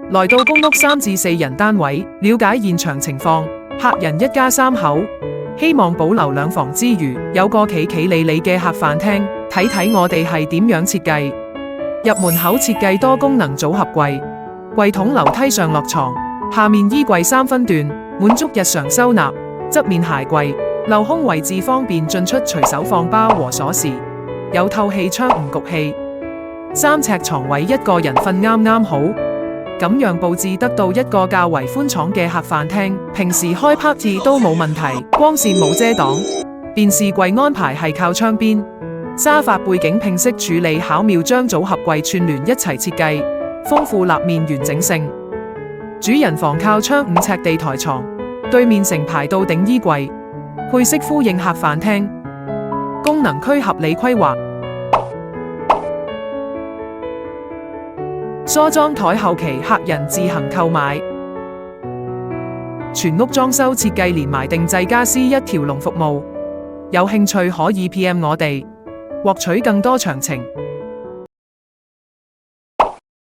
來到公屋3至4人單位，了解現場情況。客人一家3口，希望保留2房之餘，有個企企理理嘅客飯廳。睇睇我哋係點樣設計。入門口設計多功能組合櫃，櫃筒樓梯上落床，下面衣櫃3分段，滿足日常收納。側面鞋櫃，鏤空位置方便進出，隨手放包和鎖匙。有透氣窗唔焗氣。3尺床位1個人瞓啱啱好。咁樣佈置得到一個較為寬敞嘅客飯廳，平時開 party 都冇問題。光線冇遮擋，電視櫃安排係靠窗邊。沙發背景拼色處理巧妙，將組合櫃串聯一齊設計，豐富立面完整性。主人房靠窗5尺地台床，對面成排到頂衣櫃，配色呼應客飯廳。功能區合理規劃。梳妝台後期客人自行購買。全屋裝修設計連埋定製家私一條龍服務，有興趣可以 PM 我哋，獲取更多詳情。